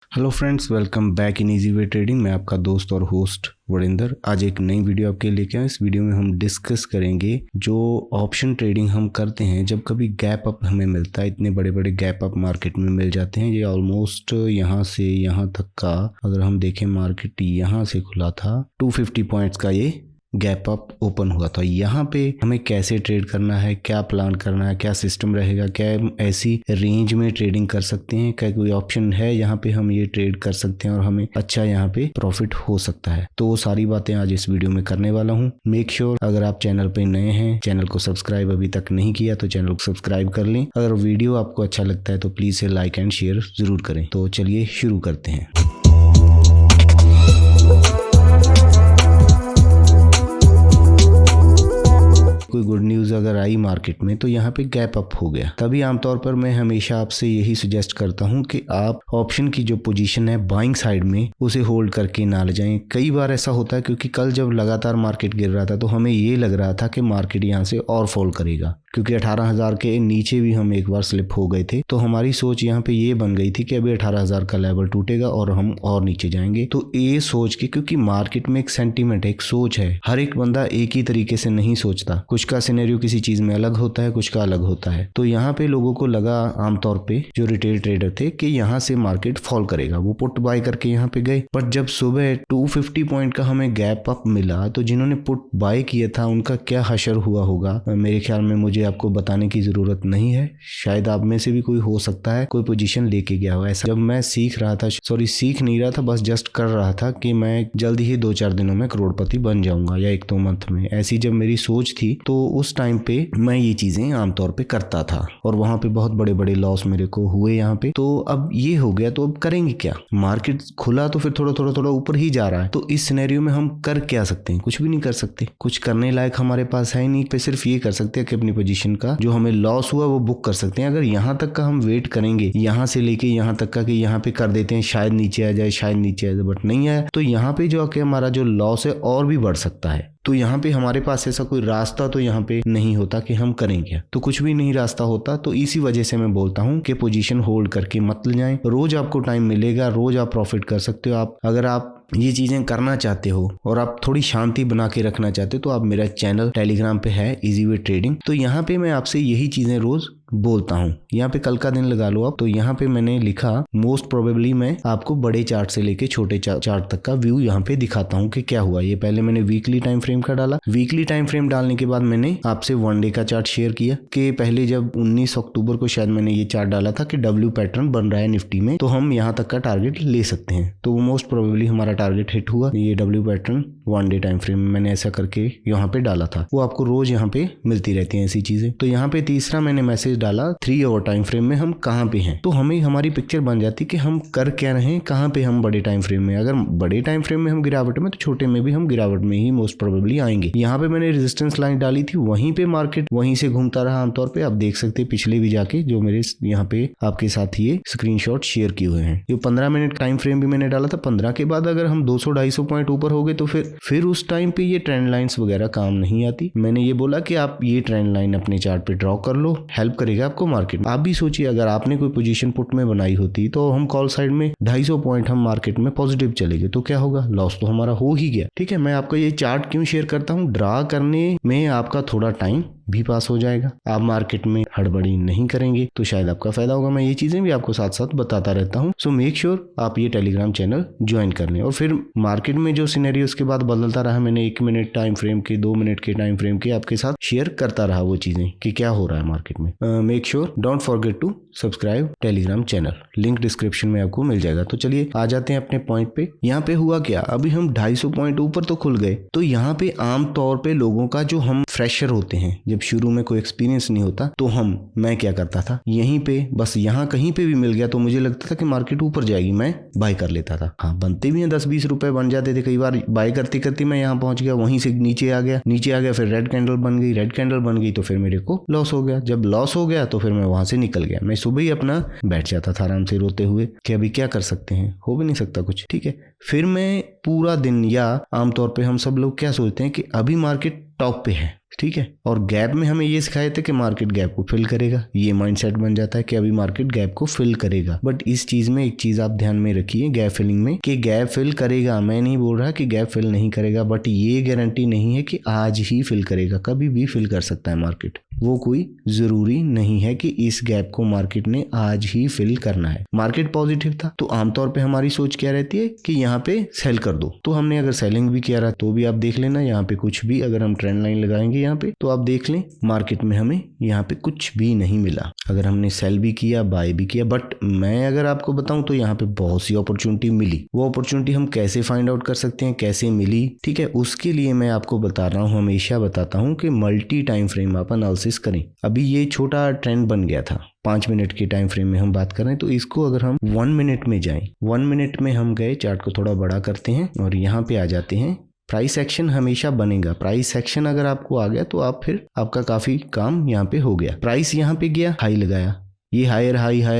Hello friends, welcome back in easy way trading. मैं आपका दोस्त और होस्ट वरिंदर आज एक नई वीडियो आपके लेके आए। इस वीडियो में हम डिस्कस करेंगे जो ऑप्शन ट्रेडिंग हम करते हैं जब कभी गैप अप हमें मिलता है। इतने बड़े बड़े गैप अप मार्केट में मिल जाते हैं। ये ऑलमोस्ट यहाँ से यहाँ तक का अगर हम देखें, मार्केट यहाँ से खुला था 250 पॉइंट्स का ये गैप अप ओपन हुआ था। यहाँ पे हमें कैसे ट्रेड करना है, क्या प्लान करना है, क्या सिस्टम रहेगा, क्या ऐसी रेंज में ट्रेडिंग कर सकते हैं, क्या कोई ऑप्शन है यहाँ पे हम ये ट्रेड कर सकते हैं और हमें अच्छा यहाँ पे प्रॉफिट हो सकता है। तो वो सारी बातें आज इस वीडियो में करने वाला हूँ। मेक श्योर अगर आप चैनल पे नए हैं, चैनल को सब्सक्राइब अभी तक नहीं किया तो चैनल को सब्सक्राइब कर लें। अगर वीडियो आपको अच्छा लगता है तो प्लीज से लाइक एंड शेयर जरूर करें। तो चलिए शुरू करते हैं। कोई गुड न्यूज़ अगर आई मार्केट में तो यहाँ पे गैप अप हो गया। तभी आमतौर पर मैं हमेशा आपसे यही सजेस्ट करता हूँ कि आप ऑप्शन की जो पोजीशन है बाइंग साइड में उसे होल्ड करके ना ले जाएं। कई बार ऐसा होता है क्योंकि कल जब लगातार मार्केट गिर रहा था तो हमें ये लग रहा था कि मार्केट यहाँ से और फॉल करेगा, क्योंकि 18,000 के नीचे भी हम एक बार स्लिप हो गए थे। तो हमारी सोच यहाँ पे ये बन गई थी कि अभी 18,000 का लेवल टूटेगा और हम और नीचे जाएंगे। तो ये सोच के, क्योंकि मार्केट में एक सेंटीमेंट है, एक सोच है, हर एक बंदा एक ही तरीके से नहीं सोचता। कुछ का सिनेरियो किसी चीज में अलग होता है, कुछ का अलग होता है। तो यहाँ पे लोगों को लगा, आमतौर पे जो रिटेल ट्रेडर थे, कि यहाँ से मार्केट फॉल करेगा। वो पुट बाय करके यहाँ पे गए। बट जब सुबह 250 पॉइंट का हमें गैप अप मिला तो जिन्होंने पुट बाय किया था उनका क्या हशर हुआ होगा, मेरे ख्याल में मुझे आपको बताने की जरूरत नहीं है। शायद आप में से भी कोई हो सकता है कोई पोजीशन लेके गया हो। ऐसा जब मैं सीख नहीं रहा था, बस जस्ट कर रहा था कि मैं जल्दी ही 2-4 दिनों में करोड़पति बन जाऊंगा या 1-2 मंथ में, ऐसी जब मेरी सोच थी तो उस टाइम पे मैं ये चीजें आमतौर पे करता था और वहां पे बहुत बड़े बड़े लॉस मेरे को हुए यहाँ पे। तो अब ये हो गया तो अब करेंगे क्या? मार्केट खुला तो फिर थोड़ा ऊपर ही जा रहा है। तो इस सिनेरियो में हम कर क्या सकते हैं? कुछ भी नहीं कर सकते। कुछ करने लायक हमारे पास है नहीं। पे सिर्फ ये कर सकते हैं कि अपनी पोजीशन का जो हमें लॉस हुआ वो बुक कर सकते हैं। अगर यहाँ तक का हम वेट करेंगे, यहाँ से लेके यहाँ तक का कि यहाँ पे कर देते हैं, शायद नीचे आ जाए, शायद नीचे आ जाए, बट नहीं आया, तो यहाँ पे जो कि हमारा जो लॉस है और भी बढ़ सकता है। तो यहाँ पे हमारे पास ऐसा कोई रास्ता तो यहाँ पे नहीं होता कि हम करेंगे, तो कुछ भी नहीं रास्ता होता। तो इसी वजह से मैं बोलता हूँ कि पोजीशन होल्ड करके मत ले जाएं। रोज आपको टाइम मिलेगा, रोज आप प्रॉफिट कर सकते हो। अगर आप ये चीजें करना चाहते हो और आप थोड़ी शांति बना के रखना चाहते हो तो आप मेरा चैनल टेलीग्राम पे है, इजी वे ट्रेडिंग। तो यहाँ पे मैं आपसे यही चीजें रोज बोलता हूँ। यहाँ पे कल का दिन लगा लो आप। तो यहाँ पे मैंने लिखा मोस्ट प्रोबेबली मैं आपको बड़े चार्ट से लेके छोटे चार्ट तक का व्यू यहाँ पे दिखाता हूँ कि क्या हुआ। ये पहले मैंने वीकली टाइम फ्रेम का डाला। वीकली टाइम फ्रेम डालने के बाद मैंने आपसे 1 डे का चार्ट शेयर किया कि पहले जब 19 अक्टूबर को शायद मैंने ये चार्ट डाला था कि डब्ल्यू पैटर्न बन रहा है निफ्टी में, तो हम यहाँ तक का टारगेट ले सकते हैं। तो मोस्ट प्रोबेबली हमारा टारगेट हिट हुआ। ये W pattern 1 day time frame में मैंने ऐसा करके यहाँ पे डाला था। वो आपको रोज यहाँ पे मिलती रहती हैं ऐसी चीजें। तो यहाँ पे तीसरा मैंने मैसेज डाला 3 आवर टाइम फ्रेम में हम कहाँ पे हैं। तो हमें हमारी पिक्चर बन जाती कि हम कर क्या रहे हैं, कहाँ पे हम बड़े टाइम फ्रेम में। अगर बड़े टाइम फ्रेम में हम गिरावट में, तो छोटे में भी हम गिरावट में ही मोस्ट प्रोबेबली आएंगे। यहाँ पे मैंने रेजिस्टेंस लाइन डाली थी, वहीं पे मार्केट वहीं से घूमता रहा आमतौर पे। आप देख सकते हैं पिछले भी जाके जो मेरे यहाँ पे आपके साथ ये स्क्रीनशॉट शेयर किए हुए हैं। ये 15 मिनट टाइम फ्रेम भी मैंने डाला था। 15 के बाद अगर हम 200-250 पॉइंट ऊपर हो गए तो फिर उस टाइम पे ये ट्रेंड लाइंस वगैरह काम नहीं आती। मैंने ये बोला कि आप ये ट्रेंड लाइन अपने चार्ट पे ड्रॉ कर लो, हेल्प करेगा आपको मार्केट में। आप भी सोचिए अगर आपने कोई पोजीशन पुट में बनाई होती तो हम कॉल साइड में 250 पॉइंट हम मार्केट में पॉजिटिव चले गए तो क्या होगा? लॉस तो हमारा हो ही गया। ठीक है, मैं आपको ये चार्ट क्यों शेयर करता हूँ? ड्रा करने में आपका थोड़ा टाइम भी पास हो जाएगा। आप मार्केट में हड़बड़ी नहीं करेंगे तो शायद आपका फायदा होगा। मैं ये चीजें भी आपको साथ साथ बताता रहता हूँ। सो मेक श्योर आप ये टेलीग्राम चैनल ज्वाइन कर लें। और फिर मार्केट में जो सिनेरियो उसके बाद बदलता रहा, मैंने 1 मिनट टाइम फ्रेम के, 2 मिनट के टाइम फ्रेम के आपके साथ शेयर करता रहा वो चीजें कि क्या हो रहा है मार्केट में। Make sure don't forget to subscribe Telegram channel, link description में आपको मिल जाएगा। तो चलिए आ जाते हैं अपने पॉइंट पे। यहाँ पे हुआ क्या, अभी हम 250 पॉइंट ऊपर तो खुल गए। तो यहाँ पे आम तौर पे लोगों का, जो हम फ्रेशर होते हैं, जब शुरू में कोई एक्सपीरियंस नहीं होता, तो मैं क्या करता था, यहीं पे बस यहाँ कहीं पे भी मिल गया तो मुझे लगता था कि मार्केट ऊपर जाएगी, मैं बाय कर लेता था। हाँ, बनते भी हैं 10-20 रुपए बन जाते थे। कई बार बाय करते करते मैं यहाँ पहुंच गया, वहीं से नीचे आ गया, फिर रेड कैंडल बन गई तो फिर मेरे को लॉस हो गया। जब लॉस हो गया तो फिर मैं वहां से निकल गया। मैं सुबह ही अपना बैठ जाता था आराम से रोते हुए कि अभी क्या कर सकते हैं, हो भी नहीं सकता कुछ। ठीक है, फिर मैं पूरा दिन, या आमतौर पे हम सब लोग क्या सोचते हैं कि अभी मार्केट टॉप पे है, ठीक है। और गैप में हमें ये सिखाए थे कि मार्केट गैप को फिल करेगा, ये माइंडसेट बन जाता है कि अभी मार्केट गैप को फिल करेगा। बट इस चीज में एक चीज आप ध्यान में रखिए गैप फिलिंग में कि गैप फिल करेगा, मैं नहीं बोल रहा कि गैप फिल नहीं करेगा, बट ये गारंटी नहीं है कि आज ही फिल करेगा, कभी भी फिल कर सकता है मार्केट। वो कोई जरूरी नहीं है कि इस गैप को मार्केट ने आज ही फिल करना है। मार्केट पॉजिटिव था तो आमतौर पे हमारी सोच क्या रहती है कि यहाँ पे सेल कर दो, तो हमने अगर सेलिंग भी किया रहा तो भी आप देख लेना यहाँ पे कुछ भी, अगर हम ट्रेंड लाइन लगाएंगे यहाँ पे तो आप देख लें मार्केट में हमें यहाँ पे कुछ भी नहीं मिला। अगर हमने सेल भी किया बाय भी किया, बट मैं अगर आपको बताऊं तो यहाँ पे बहुत सी अपॉर्चुनिटी मिली। वो अपॉर्चुनिटी हम कैसे फाइंड आउट कर सकते हैं, कैसे मिली, ठीक है, उसके लिए मैं आपको बता रहा हूँ, हमेशा बताता हूँ कि मल्टी टाइम फ्रेम आप एनालिसिस करें। अभी ये छोटा ट्रेंड बन गया था, 5 मिनट के टाइम फ्रेम में हम बात कर रहे हैं, तो इसको अगर हम 1 मिनट में जाएं, 1 मिनट में हम गए, चार्ट को थोड़ा बड़ा करते हैं और यहाँ पे आ जाते हैं। प्राइस एक्शन हमेशा बनेगा, प्राइस एक्शन अगर आपको आ गया तो आप फिर आपका काफी काम यहाँ पे हो गया। प्राइस यहाँ पे गया, हाई लगाया, ये हायर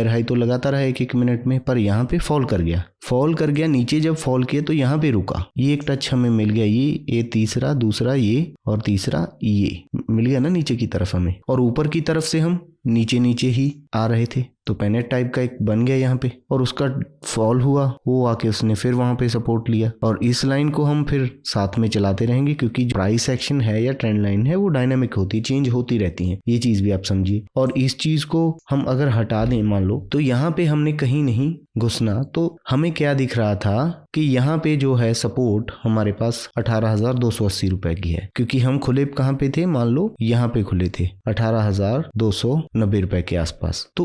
हाई तो लगाता रहा एक मिनट में, पर यहाँ पे फॉल कर गया, नीचे जब फॉल किया तो यहाँ पे रुका, ये एक टच हमें मिल गया, ये तीसरा, दूसरा ये और तीसरा ये मिल गया ना नीचे की तरफ हमें, और ऊपर की तरफ से हम नीचे ही आ रहे थे, तो पैनेट टाइप का एक बन गया यहाँ पे, और उसका फॉल हुआ, वो आके उसने फिर वहां पे सपोर्ट लिया, और इस लाइन को हम फिर साथ में चलाते रहेंगे क्योंकि प्राइस एक्शन है या ट्रेंड लाइन है वो डायनामिक होती है, चेंज होती रहती है, ये चीज भी आप समझिए। और इस चीज को हम अगर हटा दें मान लो, तो यहाँ पे हमने कहीं नहीं घुसना, तो हमें क्या दिख रहा था कि यहाँ पे जो है सपोर्ट हमारे पास 18,280 रुपए की है, क्योंकि हम खुले कहाँ पे थे, मान लो यहाँ पे खुले थे 18,290 रुपए के आसपास, तो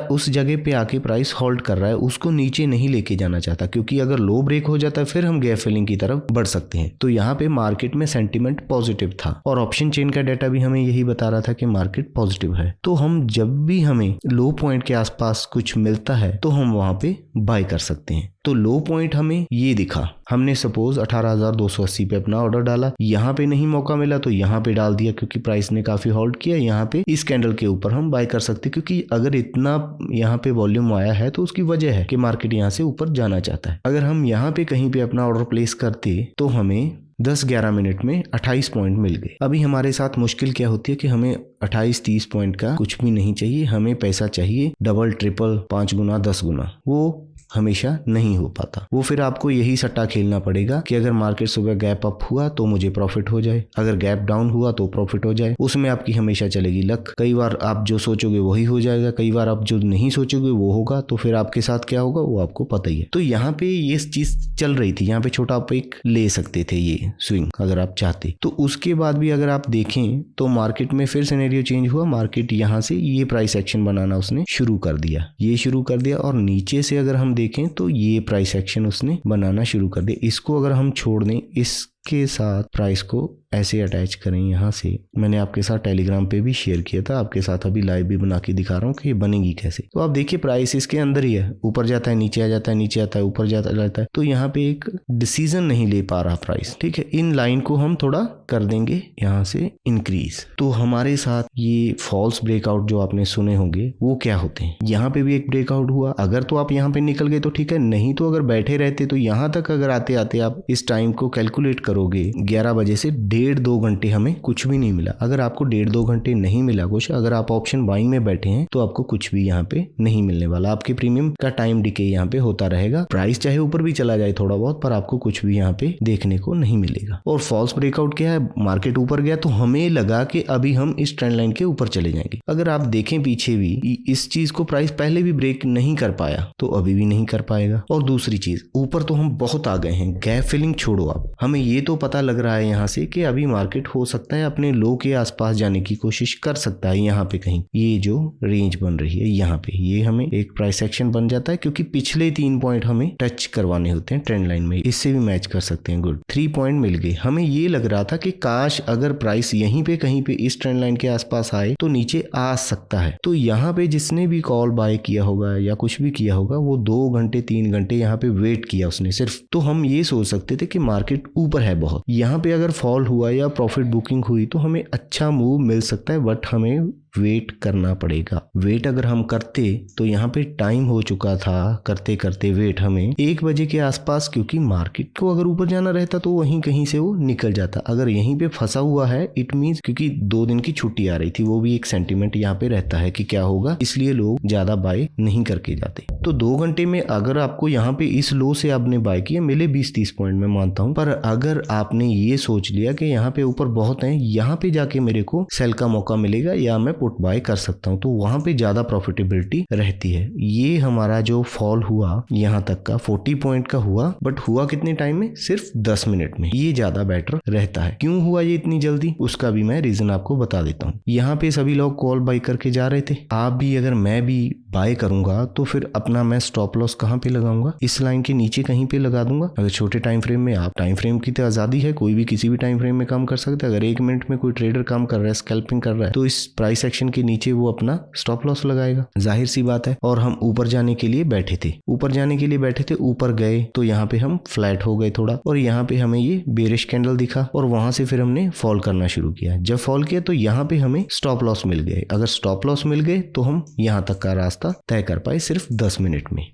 उस जगह पे आके प्राइस होल्ड कर रहा है, उसको नीचे नहीं लेके जाना चाहता, क्योंकि अगर लो ब्रेक हो जाता है फिर हम गैप फिलिंग की तरफ बढ़ सकते हैं। तो यहाँ पे मार्केट में सेंटीमेंट पॉजिटिव था, और ऑप्शन चेन का डाटा भी हमें यही बता रहा था कि मार्केट पॉजिटिव है। तो हम जब भी हमें लो पॉइंट के आसपास कुछ मिलता है तो हम वहां पे बाय कर सकते हैं। तो लो पॉइंट हमें ये दिखा, हमने सपोज 18,280 पे अपना ऑर्डर डाला, यहाँ पे नहीं मौका मिला तो यहाँ पे डाल दिया, क्योंकि प्राइस ने काफी होल्ड किया, यहाँ पे इस कैंडल के ऊपर हम बाय कर सकते, क्योंकि अगर इतना यहाँ पे वॉल्यूम आया है तो उसकी वजह है कि मार्केट यहाँ से ऊपर जाना चाहता है। अगर हम यहाँ पे कहीं पे अपना ऑर्डर प्लेस करते तो हमें 10-11 मिनट में 28 पॉइंट मिल गए। अभी हमारे साथ मुश्किल क्या होती है कि हमें 28-30 पॉइंट का कुछ भी नहीं चाहिए, हमें पैसा चाहिए डबल ट्रिपल 5 गुना 10 गुना, वो हमेशा नहीं हो पाता। वो फिर आपको यही सट्टा खेलना पड़ेगा कि अगर मार्केट सुबह गैप अप हुआ तो मुझे प्रॉफिट हो जाए, अगर गैप डाउन हुआ तो प्रॉफिट हो जाए, उसमें आपकी हमेशा चलेगी लक। कई बार आप जो सोचोगे वही हो जाएगा, कई बार आप जो नहीं सोचोगे वो होगा, तो फिर आपके साथ क्या होगा वो आपको पता ही है। तो यहाँ पे ये चीज चल रही थी, यहाँ पे छोटा आप एक ले सकते थे ये स्विंग अगर आप चाहते। तो उसके बाद भी अगर आप देखें तो मार्केट में फिर सिनेरियो चेंज हुआ, मार्केट यहाँ से ये प्राइस एक्शन बनाना उसने शुरू कर दिया, और नीचे से अगर हम देखें तो ये प्राइस एक्शन उसने बनाना शुरू कर दिया। इसको अगर हम छोड़ दें, इसके साथ प्राइस को ऐसे अटैच करें, यहाँ से मैंने आपके साथ टेलीग्राम पे भी शेयर किया था, आपके साथ अभी लाइव भी बना के दिखा रहा हूँ कि ये बनेगी कैसे। तो आप देखिए प्राइस इसके अंदर ही है, ऊपर जाता है नीचे आ जाता है, नीचे आता है ऊपर जाता है, तो यहाँ पे एक डिसीजन नहीं ले पा रहा प्राइस, ठीक है। इन लाइन को हम थोड़ा कर देंगे यहाँ से इंक्रीज, तो हमारे साथ ये फॉल्स ब्रेकआउट जो आपने सुने होंगे वो क्या होते हैं। यहाँ पे भी एक ब्रेकआउट हुआ, अगर तो आप यहाँ पे निकल गए तो ठीक है, नहीं तो अगर बैठे रहते तो यहाँ तक अगर आते आते आप इस टाइम को कैलकुलेट करोगे 11 बजे से 1.5-2 घंटे हमें कुछ भी नहीं मिला। अगर आपको 1.5-2 घंटे नहीं मिला कुछ, अगर आप ऑप्शन बाइंग में बैठे हैं तो आपको कुछ भी यहाँ पे नहीं मिलने वाला, आपके प्रीमियम का टाइम डिके यहाँ पे होता रहेगा। प्राइस चाहे ऊपर भी चला जाए थोड़ा बहुत, पर आपको कुछ भी यहाँ पे देखने को नहीं मिलेगा। और फॉल्स ब्रेकआउट क्या है, मार्केट ऊपर गया तो हमें लगा कि अभी हम इस ट्रेंड लाइन के ऊपर चले जाएंगे। अगर आप देखें पीछे भी इस चीज को प्राइस पहले भी ब्रेक नहीं कर पाया तो अभी भी नहीं कर पाएगा। और दूसरी चीज, ऊपर तो हम बहुत आ गए हैं, गैप फिलिंग छोड़ो, आप हमें ये तो पता लग रहा है यहाँ से कि अभी मार्केट हो सकता है अपने लो के आसपास जाने की कोशिश कर सकता है। यहाँ पे कहीं ये जो रेंज बन रही है यहाँ पे, ये हमें एक प्राइस एक्शन बन जाता है, क्योंकि पिछले 3 पॉइंट हमें टच करवाने होते हैं ट्रेंड लाइन में, इससे भी मैच कर सकते हैं। गुड, 3 पॉइंट मिल गए। हमें ये लग रहा था कि काश अगर प्राइस यहीं पे कहीं पे इस ट्रेंड लाइन के आसपास आए तो नीचे आ सकता है। तो यहाँ पे जिसने भी कॉल बाय किया होगा या कुछ भी किया होगा, वो 2 घंटे 3 घंटे यहाँ पे वेट किया उसने सिर्फ, तो हम ये सोच सकते थे कि मार्केट ऊपर है बहुत। यहाँ पे अगर फॉल हुआ या प्रॉफिट बुकिंग हुई तो हमें अच्छा मूव मिल सकता है, बट हमें वेट करना पड़ेगा। वेट अगर हम करते तो यहाँ पे टाइम हो चुका था करते करते वेट हमें 1 बजे के आसपास, क्योंकि मार्केट को अगर ऊपर जाना रहता तो वहीं कहीं से वो निकल जाता। अगर यहीं पे फंसा हुआ है इट मींस, क्योंकि 2 दिन की छुट्टी आ रही थी, वो भी एक सेंटीमेंट यहाँ पे रहता है कि क्या होगा, इसलिए लोग ज्यादा बाय नहीं करके जाते। तो 2 घंटे में अगर आपको यहाँ पे इस लो से आपने बाय किया, मिले 20-30 पॉइंट में मानता हूँ, पर अगर आपने ये सोच लिया कि यहाँ पे ऊपर बहुत है, यहाँ पे जाके मेरे को सेल का मौका मिलेगा या मैं पुट बाय कर सकता हूँ, तो वहां पे ज्यादा प्रॉफिटेबिलिटी रहती है। ये हमारा जो फॉल हुआ यहाँ तक का 40 पॉइंट का हुआ, बट हुआ कितने टाइम में, सिर्फ 10 मिनट में। ये ज्यादा बेटर रहता है। क्यों हुआ ये इतनी जल्दी, उसका भी मैं रीजन आपको बता देता हूँ। यहाँ पे सभी लोग कॉल बाय करके जा रहे थे, आप भी अगर मैं भी बाय करूंगा तो फिर अपना मैं स्टॉप लॉस कहाँ पे लगाऊंगा, इस लाइन के नीचे कहीं पे लगा दूंगा। अगर छोटे टाइम फ्रेम में, आप टाइम फ्रेम की तो आजादी है, कोई भी किसी भी टाइम फ्रेम में काम कर सकता है। अगर 1 मिनट में कोई ट्रेडर काम कर रहा है, स्कैल्पिंग कर रहा है, तो इस प्राइस एक्शन के नीचे वो अपना स्टॉप लॉस लगाएगा, जाहिर सी बात है। और हम ऊपर जाने के लिए बैठे थे, ऊपर गए तो यहाँ पे हम फ्लैट हो गए थोड़ा, और यहाँ पे हमें ये बेरिश कैंडल दिखा, और वहां से फिर हमने फॉल करना शुरू किया। जब फॉल किया तो यहाँ पे हमें स्टॉप लॉस मिल गए। अगर स्टॉप लॉस मिल गए तो हम यहाँ तक का रास्ता तय कर पाए सिर्फ 10 मिनट में।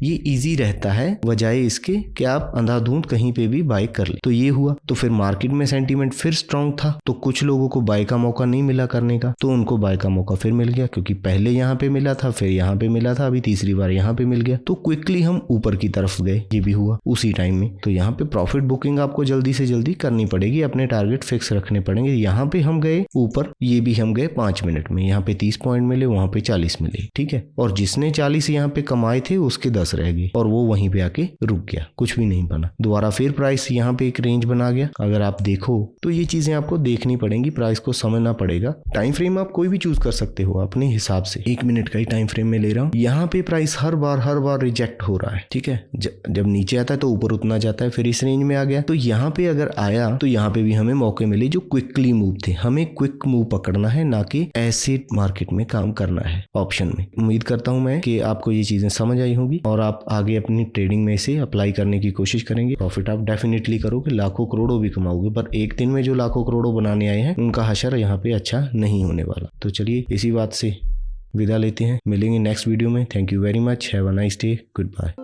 ये इजी रहता है बजाय इसके कि आप अंधाधुंध कहीं पे भी बाय कर ले। तो ये हुआ, तो फिर मार्केट में सेंटीमेंट फिर स्ट्रांग था, तो कुछ लोगों को बाय का मौका नहीं मिला करने का, तो उनको बाय का मौका फिर मिल गया, क्योंकि पहले यहाँ पे मिला था, फिर यहाँ पे मिला था, अभी तीसरी बार यहाँ पे मिल गया, तो क्विकली हम ऊपर की तरफ गए। ये भी हुआ उसी टाइम में। तो यहाँ पे प्रॉफिट बुकिंग आपको जल्दी से जल्दी करनी पड़ेगी, अपने टारगेट फिक्स रखने पड़ेंगे। यहाँ पे हम गए ऊपर, ये भी हम गए 5 मिनट में, यहाँ पे 30 पॉइंट मिले, वहां पे 40 मिले, ठीक है। और जिसने 40 यहाँ पे कमाए थे उसके 10 रह गए, और वो वहीं पे आके रुक गया, कुछ भी नहीं बना। दोबारा फिर प्राइस यहाँ पे एक रेंज बना गया। अगर आप देखो तो ये चीजें आपको देखनी पड़ेंगी, प्राइस को समझना पड़ेगा। टाइम फ्रेम आप कोई भी चूज कर सकते हो अपने हिसाब से। 1 मिनट का ही टाइम फ्रेम में ले रहा हूँ। यहाँ पे प्राइस हर बार रिजेक्ट हो रहा है, ठीक है। जब नीचे आता है तो ऊपर उतना जाता है, फिर इस रेंज में आ गया। तो यहाँ पे अगर आया तो यहाँ पे भी हमें मौके मिले जो क्विकली मूव थे। हमें क्विक मूव पकड़ना है, ना कि ऐसे मार्केट में काम करना है ऑप्शन में। उम्मीद करता हूं मैं कि आपको ये चीजें समझ आई होंगी और आप आगे अपनी ट्रेडिंग में इसे अप्लाई करने की कोशिश करेंगे। प्रॉफिट आप डेफिनेटली करोगे, लाखों करोड़ों भी कमाओगे, पर एक दिन में जो लाखों करोड़ों बनाने आए हैं उनका हशर यहाँ पे अच्छा नहीं होने वाला। तो चलिए इसी बात से विदा लेते हैं, मिलेंगे नेक्स्ट वीडियो में। Thank you very much, have a nice day, good bye.